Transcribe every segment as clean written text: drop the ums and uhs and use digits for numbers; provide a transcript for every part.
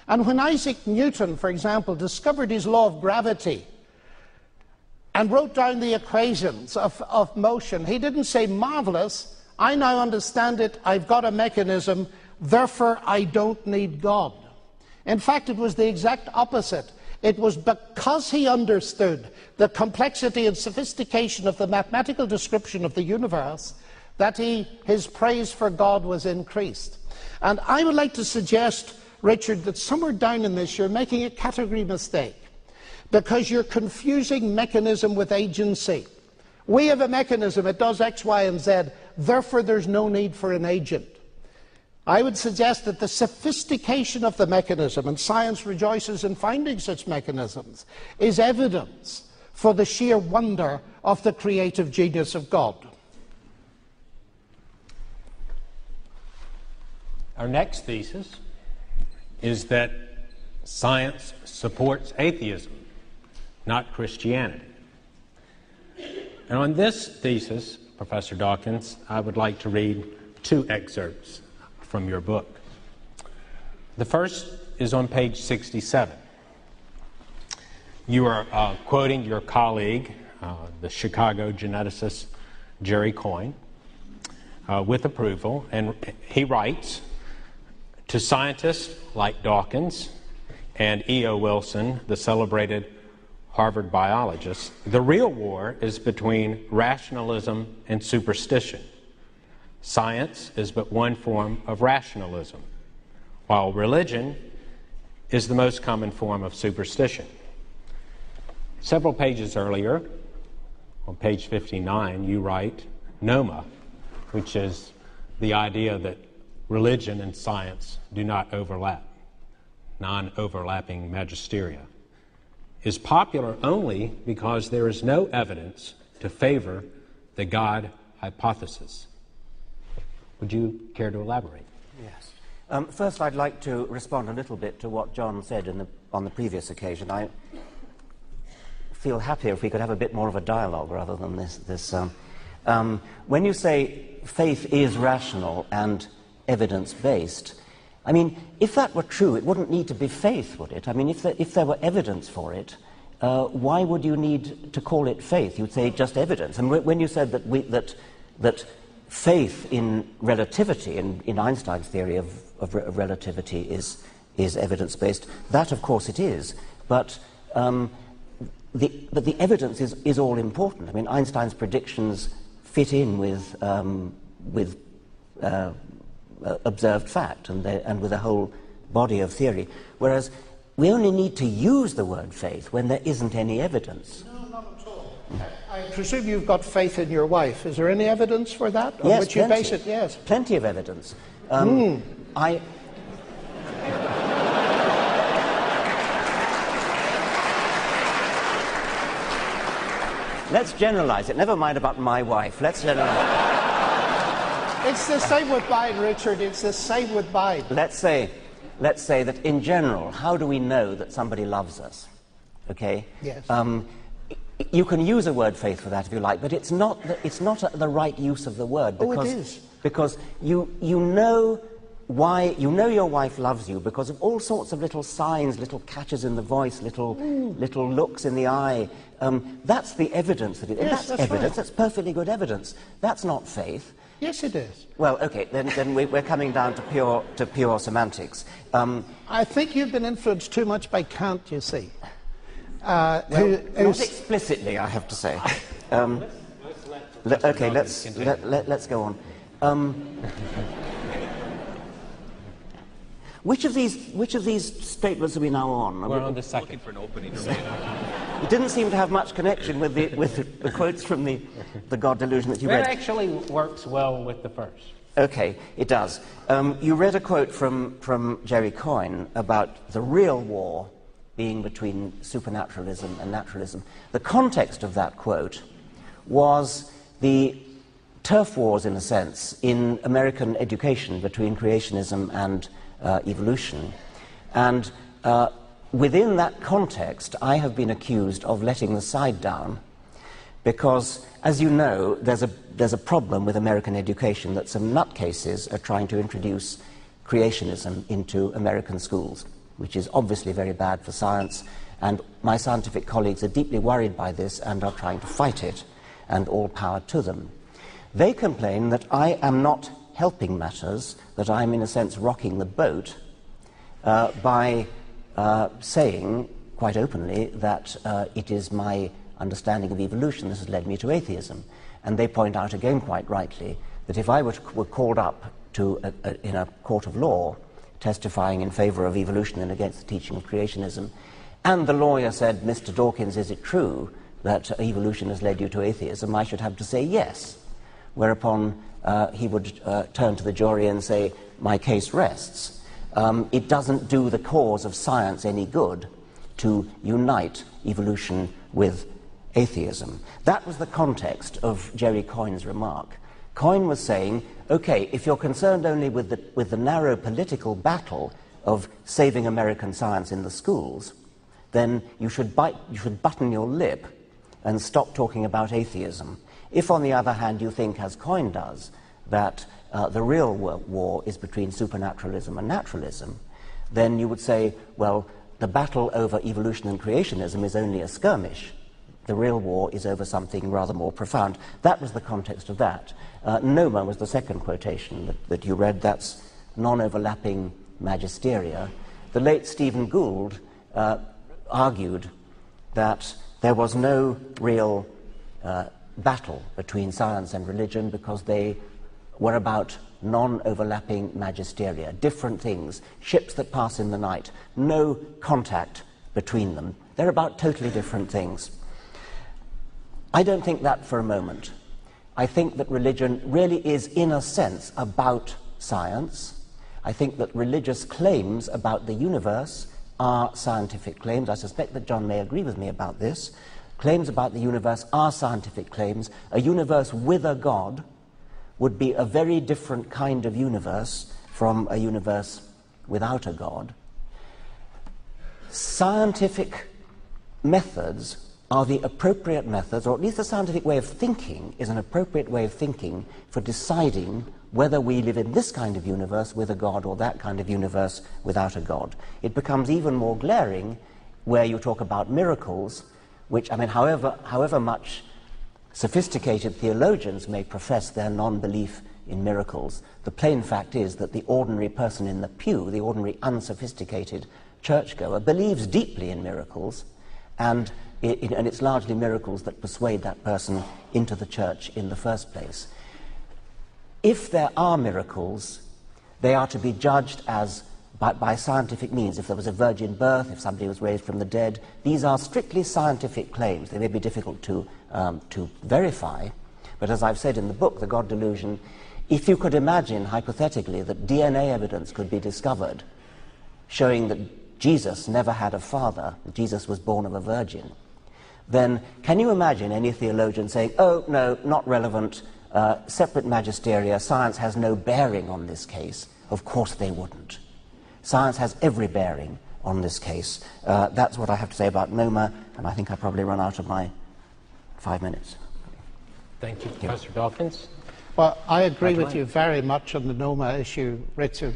And when Isaac Newton, for example, discovered his law of gravity and wrote down the equations of motion, he didn't say, marvelous, I now understand it, I've got a mechanism, therefore I don't need God. In fact, it was the exact opposite. It was because he understood the complexity and sophistication of the mathematical description of the universe that his praise for God was increased. And I would like to suggest, Richard, that somewhere down in this you're making a category mistake because you're confusing mechanism with agency. We have a mechanism, it does X, Y, and Z, therefore there's no need for an agent. I would suggest that the sophistication of the mechanism, and science rejoices in finding such mechanisms, is evidence for the sheer wonder of the creative genius of God. Our next thesis is that science supports atheism, not Christianity. And on this thesis, Professor Dawkins, I would like to read two excerpts from your book. The first is on page 67. You are quoting your colleague, the Chicago geneticist Jerry Coyne, with approval, and he writes, to scientists like Dawkins and E.O. Wilson, the celebrated Harvard biologist, the real war is between rationalism and superstition. Science is but one form of rationalism, while religion is the most common form of superstition. Several pages earlier, on page 59, you write, Noma, which is the idea that religion and science do not overlap, non-overlapping magisteria, is popular only because there is no evidence to favor the God hypothesis. Would you care to elaborate? Yes. First, I'd like to respond a little bit to what John said on the previous occasion. I feel happier if we could have a bit more of a dialogue rather than this. When you say faith is rational and evidence-based, I mean, if that were true, it wouldn't need to be faith, would it? I mean, if there were evidence for it, why would you need to call it faith? You'd say just evidence. And when you said that faith in relativity, in Einstein's theory of relativity, is evidence-based, that, of course, it is. But the evidence is all important. I mean, Einstein's predictions fit in with observed fact and with a whole body of theory, whereas we only need to use the word faith when there isn't any evidence. No, not at all. I presume you've got faith in your wife. Is there any evidence for that? Yes, on which you base it? Yes. Plenty of evidence. Let's generalize it. Never mind about my wife. Let's generalize. It's the same with mine, Richard. It's the same with mine. Let's say that in general, how do we know that somebody loves us? Okay? Yes. You can use a word faith for that if you like, but it's not the right use of the word. Because, oh, it is. Because you know why, you know your wife loves you because of all sorts of little signs, little catches in the voice, little looks in the eye. That's the evidence that it is. Yes, that's evidence. right. That's perfectly good evidence. That's not faith. Yes, it is. Well, okay, then we're coming down to pure semantics. I think you've been influenced too much by Kant, you see. Not explicitly, I have to say. Let's go on. Which of these statements are we now on? We're on the second. Looking for an opening. It didn't seem to have much connection with the quotes from the God Delusion that you read. It actually works well with the first. Okay, it does. You read a quote from Jerry Coyne about the real war being between supernaturalism and naturalism. The context of that quote was the turf wars, in a sense, in American education between creationism and evolution. And within that context, I have been accused of letting the side down because, as you know, there's a problem with American education that some nutcases are trying to introduce creationism into American schools. which is obviously very bad for science, and my scientific colleagues are deeply worried by this and are trying to fight it, and all power to them. They complain that I am not helping matters, that I'm in a sense rocking the boat by saying quite openly that it is my understanding of evolution that has led me to atheism. And they point out again quite rightly that if I were called up to in a court of law testifying in favour of evolution and against the teaching of creationism, and the lawyer said, Mr. Dawkins, is it true that evolution has led you to atheism? I should have to say yes, whereupon he would turn to the jury and say, my case rests. It doesn't do the cause of science any good to unite evolution with atheism. That was the context of Jerry Coyne's remark. Coyne was saying, okay, if you're concerned only with the narrow political battle of saving American science in the schools, then you should button your lip and stop talking about atheism. If, on the other hand, you think, as Coyne does, that the real war is between supernaturalism and naturalism, then you would say, well, the battle over evolution and creationism is only a skirmish. The real war is over something rather more profound. That was the context of that. Noma was the second quotation that you read. That's non-overlapping magisteria. The late Stephen Gould argued that there was no real battle between science and religion because they were about non-overlapping magisteria, different things, ships that pass in the night, no contact between them. They're about totally different things. I don't think that for a moment. I think that religion really is, in a sense, about science. I think that religious claims about the universe are scientific claims. I suspect that John may agree with me about this. Claims about the universe are scientific claims. A universe with a God would be a very different kind of universe from a universe without a God. Scientific methods are the appropriate methods, or at least the scientific way of thinking is an appropriate way of thinking for deciding whether we live in this kind of universe with a God or that kind of universe without a God. It becomes even more glaring where you talk about miracles, which, I mean, however much sophisticated theologians may profess their non-belief in miracles, the plain fact is that the ordinary person in the pew, the ordinary unsophisticated churchgoer, believes deeply in miracles, and it's largely miracles that persuade that person into the church in the first place. If there are miracles, they are to be judged as by scientific means. If there was a virgin birth, if somebody was raised from the dead, these are strictly scientific claims. They may be difficult to verify, but as I've said in the book, The God Delusion, if you could imagine, hypothetically, that DNA evidence could be discovered showing that Jesus never had a father, that Jesus was born of a virgin, then can you imagine any theologian saying, oh, no, not relevant, separate magisteria, science has no bearing on this case? Of course they wouldn't. Science has every bearing on this case. That's what I have to say about Noma, and I think I probably run out of my 5 minutes. Thank you, Professor Dawkins. Well, I agree with you very much on the Noma issue, Richard,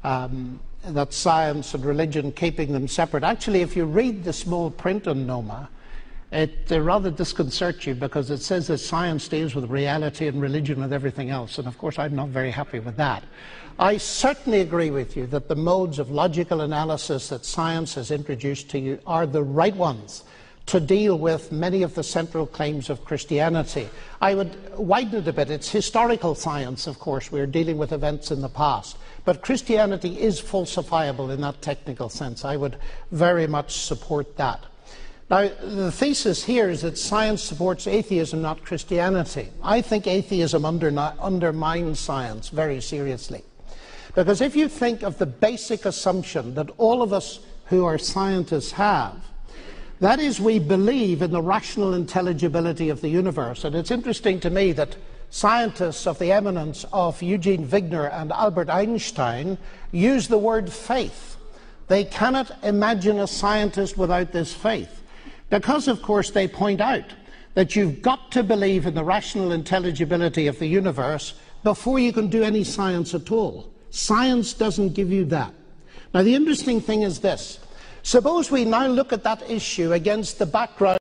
that science and religion, keeping them separate. Actually, if you read the small print on Noma, it rather disconcerts you because it says that science deals with reality and religion with everything else, and of course I'm not very happy with that. I certainly agree with you that the modes of logical analysis that science has introduced to you are the right ones to deal with many of the central claims of Christianity. I would widen it a bit. It's historical science, of course. We're dealing with events in the past. But Christianity is falsifiable in that technical sense. I would very much support that. Now, the thesis here is that science supports atheism, not Christianity. I think atheism undermines science very seriously. Because if you think of the basic assumption that all of us who are scientists have, that is, we believe in the rational intelligibility of the universe. And it's interesting to me that scientists of the eminence of Eugene Wigner and Albert Einstein use the word faith. They cannot imagine a scientist without this faith. Because, of course, they point out that you've got to believe in the rational intelligibility of the universe before you can do any science at all. Science doesn't give you that. Now, the interesting thing is this. Suppose we now look at that issue against the background